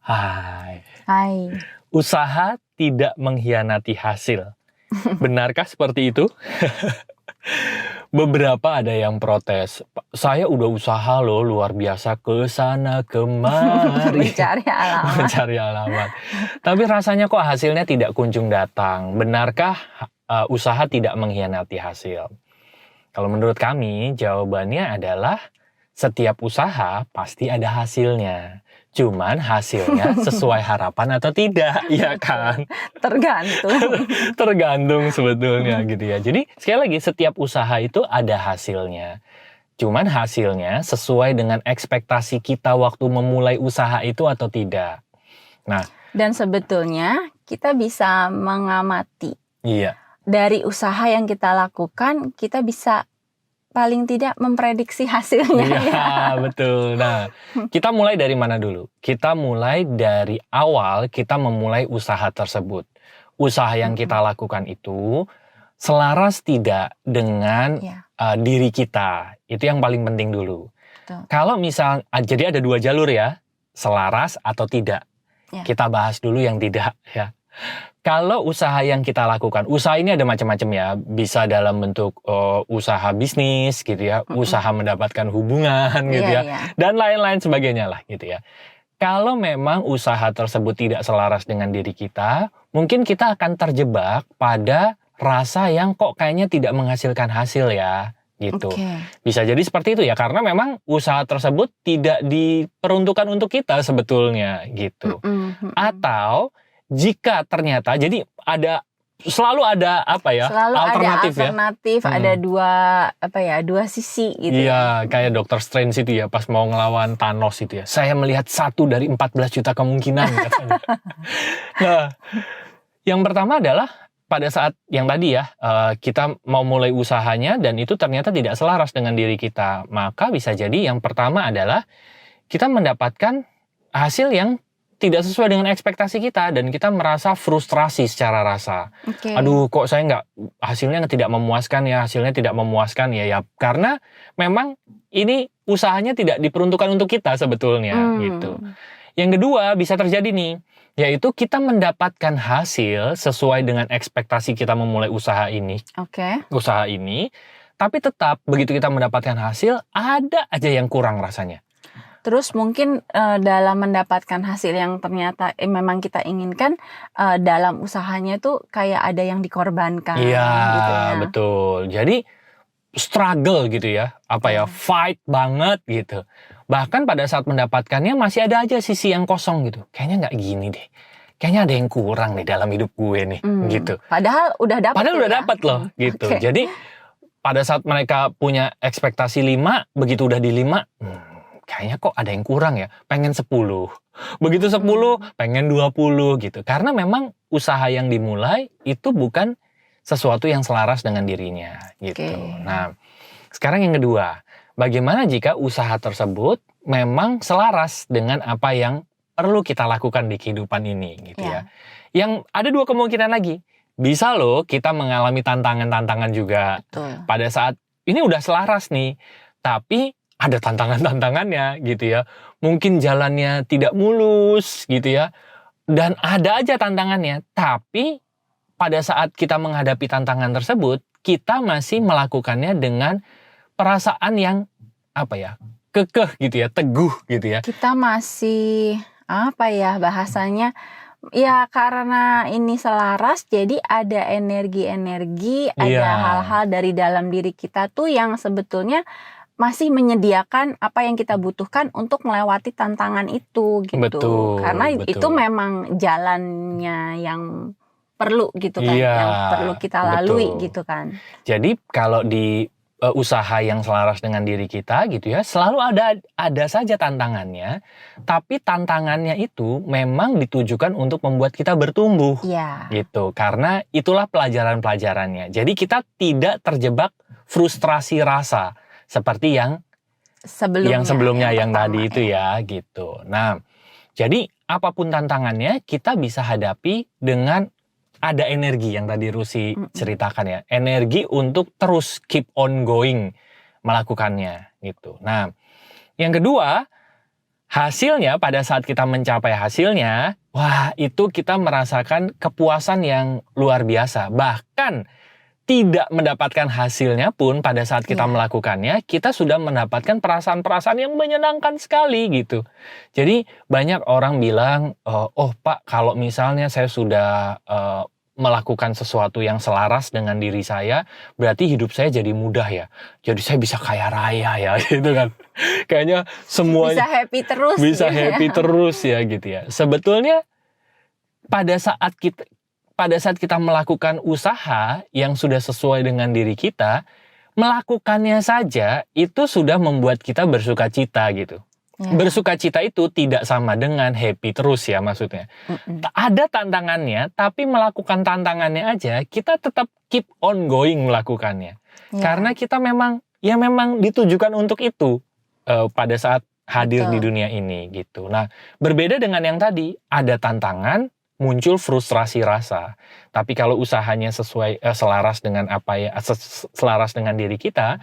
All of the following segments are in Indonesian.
Hai. Hai. Usaha tidak mengkhianati hasil. Benarkah seperti itu? Beberapa ada yang protes. Saya udah usaha loh luar biasa ke sana kemari. Mencari alamat. Mencari alamat. Tapi rasanya kok hasilnya tidak kunjung datang. Benarkah usaha tidak mengkhianati hasil? Kalau menurut kami jawabannya adalah setiap usaha pasti ada hasilnya. Cuman hasilnya sesuai harapan atau tidak, ya kan? Tergantung. Tergantung sebetulnya gitu ya. Jadi sekali lagi setiap usaha itu ada hasilnya. Cuman hasilnya sesuai dengan ekspektasi kita waktu memulai usaha itu atau tidak. Nah, dan sebetulnya kita bisa mengamati. Iya. Dari usaha yang kita lakukan, kita bisa paling tidak memprediksi hasilnya. Iya, ya. Betul. Nah, kita mulai dari mana dulu? Kita mulai dari awal kita memulai usaha tersebut. Usaha yang kita lakukan itu selaras tidak dengan diri kita. Itu yang paling penting dulu. Betul. Kalau misal, jadi ada dua jalur ya, selaras atau tidak. Ya. Kita bahas dulu yang tidak ya. Kalau usaha yang kita lakukan, usaha ini ada macam-macam ya, bisa dalam bentuk usaha bisnis gitu ya, usaha mendapatkan hubungan gitu ya, dan lain-lain sebagainya lah gitu ya. Kalau memang usaha tersebut tidak selaras dengan diri kita, mungkin kita akan terjebak pada rasa yang kok kayaknya tidak menghasilkan hasil ya, gitu. Bisa jadi seperti itu ya, karena memang usaha tersebut tidak diperuntukkan untuk kita sebetulnya gitu. Atau jika ternyata, jadi selalu ada apa ya? Selalu alternatif ada alternatif, ya? Ada dua sisi gitu. Iya, kayak Dr. Strange itu ya, pas mau ngelawan Thanos itu ya. Saya melihat 1 dari 14 juta kemungkinan katanya. Nah, yang pertama adalah pada saat yang tadi ya, kita mau mulai usahanya dan itu ternyata tidak selaras dengan diri kita. Maka bisa jadi yang pertama adalah kita mendapatkan hasil yang tidak sesuai dengan ekspektasi kita dan kita merasa frustrasi secara rasa. Aduh, kok saya hasilnya tidak memuaskan ya, ya karena memang ini usahanya tidak diperuntukkan untuk kita sebetulnya gitu. Yang kedua bisa terjadi nih, yaitu kita mendapatkan hasil sesuai dengan ekspektasi kita memulai usaha ini. Usaha ini, tapi tetap begitu kita mendapatkan hasil, ada aja yang kurang rasanya. Terus mungkin dalam mendapatkan hasil yang ternyata memang kita inginkan, dalam usahanya tuh kayak ada yang dikorbankan. Iya, gitu ya. Betul. Jadi struggle gitu ya, fight banget gitu. Bahkan pada saat mendapatkannya masih ada aja sisi yang kosong gitu. Kayaknya nggak gini deh. Kayaknya ada yang kurang nih dalam hidup gue nih, gitu. Padahal udah dapat loh, gitu. Jadi pada saat mereka punya ekspektasi 5, begitu udah di 5, kayaknya kok ada yang kurang ya, pengen 10. Begitu 10, pengen 20 gitu. Karena memang usaha yang dimulai itu bukan sesuatu yang selaras dengan dirinya gitu. Nah, sekarang yang kedua, bagaimana jika usaha tersebut memang selaras dengan apa yang perlu kita lakukan di kehidupan ini gitu ya. Yang ada 2 kemungkinan lagi. Bisa loh kita mengalami tantangan-tantangan juga. Pada saat ini udah selaras nih, tapi ada tantangan-tantangannya gitu ya. Mungkin jalannya tidak mulus gitu ya. Dan ada aja tantangannya. Tapi pada saat kita menghadapi tantangan tersebut, kita masih melakukannya dengan perasaan yang kekeh gitu ya, teguh gitu ya. Kita masih bahasanya, ya karena ini selaras, jadi ada energi-energi, ada hal-hal dari dalam diri kita tuh yang sebetulnya masih menyediakan apa yang kita butuhkan untuk melewati tantangan itu gitu. Betul, karena itu memang jalannya yang perlu gitu kan, yang perlu kita lalui gitu kan. Jadi kalau di usaha yang selaras dengan diri kita gitu ya, selalu ada saja tantangannya, tapi tantangannya itu memang ditujukan untuk membuat kita bertumbuh gitu. Karena itulah pelajaran-pelajarannya. Jadi kita tidak terjebak frustrasi rasa seperti yang sebelumnya yang tadi itu ya gitu. Nah, jadi apapun tantangannya kita bisa hadapi dengan ada energi yang tadi Rusi ceritakan ya, energi untuk terus keep on going melakukannya gitu. Nah, yang kedua, hasilnya pada saat kita mencapai hasilnya, wah itu kita merasakan kepuasan yang luar biasa. Bahkan tidak mendapatkan hasilnya pun pada saat kita melakukannya, kita sudah mendapatkan perasaan-perasaan yang menyenangkan sekali gitu. Jadi banyak orang bilang, oh Pak, kalau misalnya saya sudah melakukan sesuatu yang selaras dengan diri saya, berarti hidup saya jadi mudah ya. Jadi saya bisa kaya raya ya gitu kan. Kayaknya semua bisa happy terus. bisa gitu happy terus ya gitu ya. Sebetulnya pada saat kita melakukan usaha yang sudah sesuai dengan diri kita, melakukannya saja itu sudah membuat kita bersukacita gitu. Bersukacita itu tidak sama dengan happy terus ya maksudnya. Ada tantangannya, tapi melakukan tantangannya aja kita tetap keep on going melakukannya. Karena kita memang ditujukan untuk itu pada saat hadir di dunia ini gitu. Nah, berbeda dengan yang tadi, ada tantangan, muncul frustrasi rasa. Tapi kalau usahanya sesuai selaras dengan selaras dengan diri kita,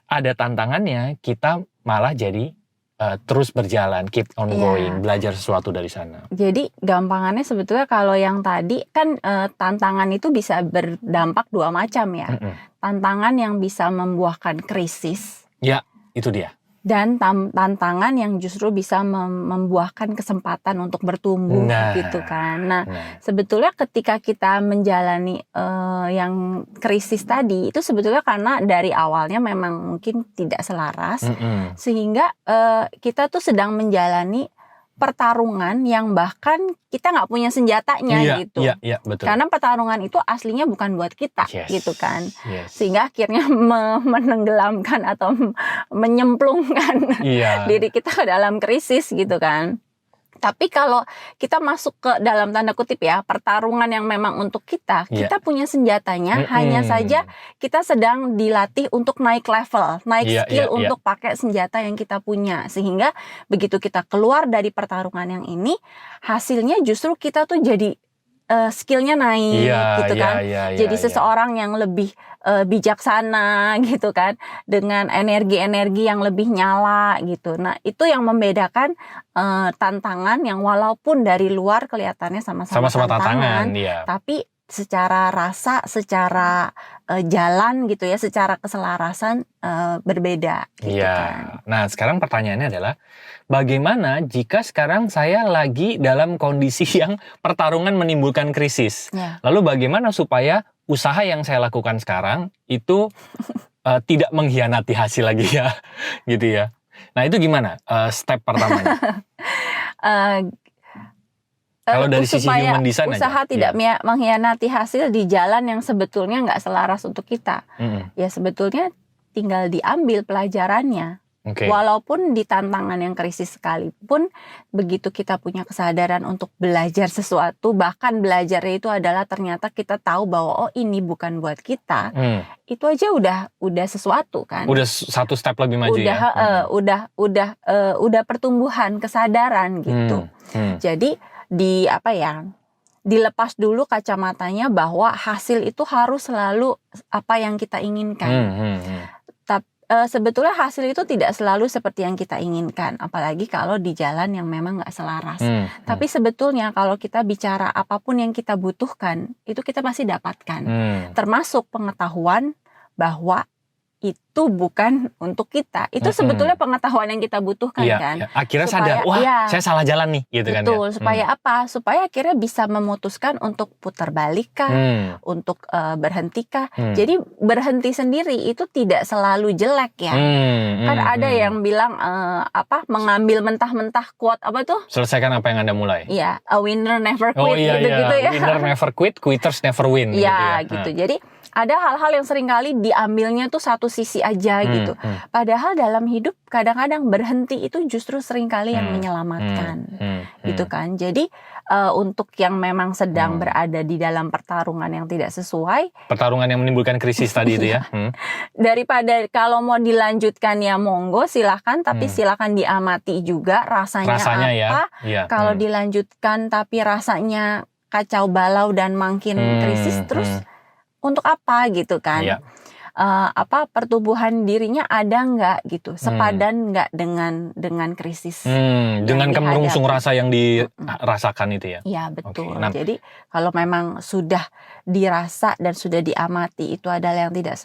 ada tantangannya, kita malah jadi terus berjalan, keep on going, belajar sesuatu dari sana. Jadi gampangannya sebetulnya kalau yang tadi kan tantangan itu bisa berdampak dua macam ya. Tantangan yang bisa membuahkan krisis. Ya, itu dia. Dan tantangan yang justru bisa membuahkan kesempatan untuk bertumbuh gitu kan. Nah, sebetulnya ketika kita menjalani yang krisis tadi itu sebetulnya karena dari awalnya memang mungkin tidak selaras, sehingga kita tuh sedang menjalani pertarungan yang bahkan kita nggak punya senjatanya gitu. Iya, betul. Karena pertarungan itu aslinya bukan buat kita gitu kan. Sehingga akhirnya menenggelamkan atau menyemplungkan diri kita ke dalam krisis gitu kan. Tapi kalau kita masuk ke dalam tanda kutip ya, pertarungan yang memang untuk kita punya senjatanya, hanya saja kita sedang dilatih untuk naik level, naik skill untuk pakai senjata yang kita punya. Sehingga begitu kita keluar dari pertarungan yang ini, hasilnya justru kita tuh jadi skillnya naik gitu kan. Jadi seseorang yang lebih bijaksana gitu kan, dengan energi-energi yang lebih nyala gitu. Nah itu yang membedakan tantangan yang walaupun dari luar kelihatannya sama-sama tantangan, tapi secara rasa, secara jalan gitu ya, secara keselarasan berbeda gitu kan. Nah sekarang pertanyaannya adalah, bagaimana jika sekarang saya lagi dalam kondisi yang pertarungan menimbulkan krisis? Lalu bagaimana supaya usaha yang saya lakukan sekarang itu tidak mengkhianati hasil lagi ya, gitu ya. Nah itu gimana step pertamanya? Kalau dari sisi human design usaha aja, tidak mengkhianati hasil di jalan yang sebetulnya nggak selaras untuk kita, ya sebetulnya tinggal diambil pelajarannya. Walaupun di tantangan yang krisis sekalipun, begitu kita punya kesadaran untuk belajar sesuatu, bahkan belajarnya itu adalah ternyata kita tahu bahwa oh ini bukan buat kita, itu aja udah sesuatu kan. Udah satu step lebih maju udah pertumbuhan kesadaran gitu. Jadi dilepas dulu kacamatanya bahwa hasil itu harus selalu apa yang kita inginkan. Sebetulnya hasil itu tidak selalu seperti yang kita inginkan, apalagi kalau di jalan yang memang nggak selaras. Tapi sebetulnya kalau kita bicara apapun yang kita butuhkan, itu kita pasti dapatkan. Termasuk pengetahuan bahwa itu bukan untuk kita. Itu sebetulnya pengetahuan yang kita butuhkan kan. Akhirnya supaya, sadar, wah saya salah jalan nih gitu kan. Betul, supaya apa? Supaya akhirnya bisa memutuskan untuk putar balik kah, untuk berhenti kah. Jadi berhenti sendiri itu tidak selalu jelek ya. Kan ada yang bilang mengambil mentah-mentah quote apa tuh? Selesaikan apa yang Anda mulai. Iya, a winner never quit gitu ya. Winner never quit, quitters never win. Gitu. Jadi ada hal-hal yang seringkali diambilnya tuh satu sisi aja gitu. Padahal dalam hidup kadang-kadang berhenti itu justru seringkali yang menyelamatkan. Gitu kan. Jadi untuk yang memang sedang berada di dalam pertarungan yang tidak sesuai. Pertarungan yang menimbulkan krisis tadi itu ya. Daripada kalau mau dilanjutkan ya monggo silahkan. Tapi silahkan diamati juga rasanya apa. Kalau dilanjutkan tapi rasanya kacau balau dan makin krisis terus. Untuk apa gitu kan? pertumbuhan dirinya ada nggak gitu, sepadan nggak dengan krisis dengan yang kemerungsung dihadapi. rasa yang dirasakan itu ya. Iya betul. Nah, Jadi kalau memang sudah dirasa dan sudah diamati itu adalah yang tidak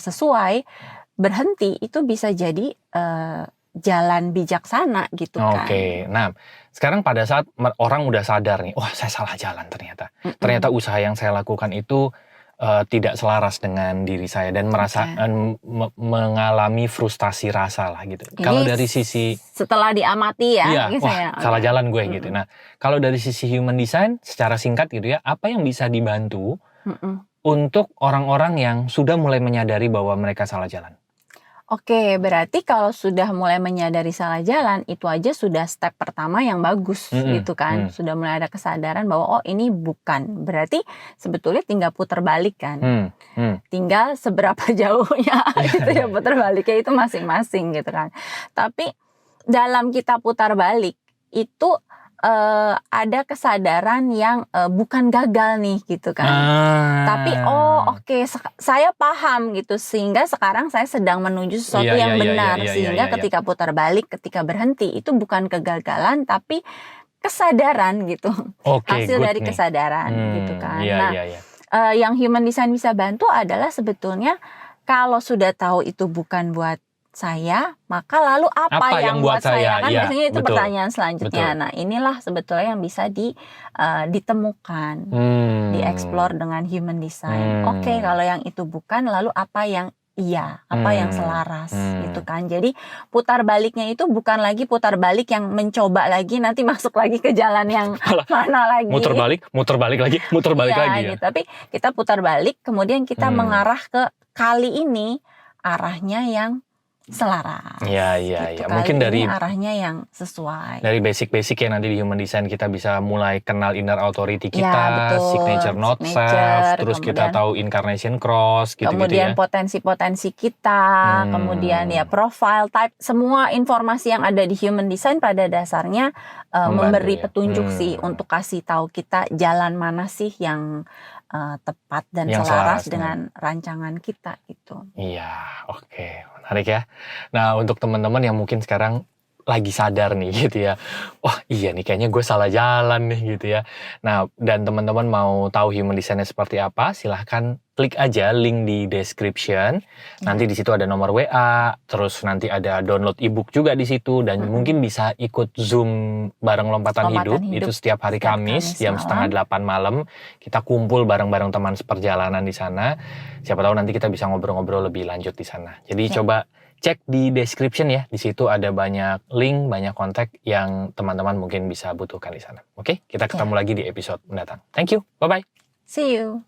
sesuai, berhenti itu bisa jadi jalan bijaksana gitu kan. Oke, nah sekarang pada saat orang udah sadar nih, wah saya salah jalan ternyata. Ternyata usaha yang saya lakukan itu tidak selaras dengan diri saya dan merasa mengalami frustasi rasa lah gitu. Ini Kalau dari sisi setelah diamati ya, iya, gitu wah ya. salah jalan gue gitu. Nah, kalau dari sisi human design secara singkat gitu ya, apa yang bisa dibantu untuk orang-orang yang sudah mulai menyadari bahwa mereka salah jalan? Oke, berarti kalau sudah mulai menyadari salah jalan, itu aja sudah step pertama yang bagus gitu kan. Sudah mulai ada kesadaran bahwa oh ini bukan. Berarti sebetulnya tinggal putar balik kan. Tinggal seberapa jauhnya gitu ya putar baliknya itu masing-masing gitu kan. Tapi dalam kita putar balik itu ada kesadaran yang bukan gagal nih gitu kan. Tapi oke, saya paham gitu, sehingga sekarang saya sedang menuju sesuatu yang benar. Sehingga ketika putar balik, ketika berhenti itu bukan kegagalan tapi kesadaran gitu. Hasil dari kesadaran gitu kan. Yang human design bisa bantu adalah sebetulnya kalau sudah tahu itu bukan buat saya, maka lalu apa yang buat saya? Kan biasanya itu pertanyaan selanjutnya. Nah, inilah sebetulnya yang bisa ditemukan, dieksplor dengan human design. Oke, kalau yang itu bukan, lalu apa yang iya, apa yang selaras gitu kan. Jadi putar baliknya itu bukan lagi putar balik yang mencoba lagi nanti masuk lagi ke jalan yang mana lagi. Muter balik lagi ya. Gitu. Tapi kita putar balik, kemudian kita mengarah ke kali ini arahnya yang selaras. Iya. Kali Mungkin dari arahnya yang sesuai. Dari basic ya nanti di human design kita bisa mulai kenal inner authority kita, signature not self, terus kita tahu incarnation cross gitu kemudian ya. Potensi-potensi kita, kemudian ya profile type, semua informasi yang ada di human design pada dasarnya memberi petunjuk sih untuk kasih tahu kita jalan mana sih yang tepat dan yang selaras dengan rancangan kita itu. Iya, oke. Menarik ya. Nah, untuk teman-teman yang mungkin sekarang lagi sadar nih gitu ya. Wah, iya nih kayaknya gue salah jalan nih gitu ya. Nah, dan teman-teman mau tahu human design-nya seperti apa, silahkan klik aja link di description. Nanti di situ ada nomor WA, terus nanti ada download ebook juga di situ dan mungkin bisa ikut Zoom bareng Lompatan Hidup. Itu setiap hari Kamis jam 7:30 malam. Kita kumpul bareng-bareng teman seperjalanan di sana. Siapa tahu nanti kita bisa ngobrol-ngobrol lebih lanjut di sana. Jadi coba cek di description ya. Di situ ada banyak link, banyak kontak yang teman-teman mungkin bisa butuhkan di sana. Oke, kita ketemu lagi di episode mendatang. Thank you. Bye-bye. See you.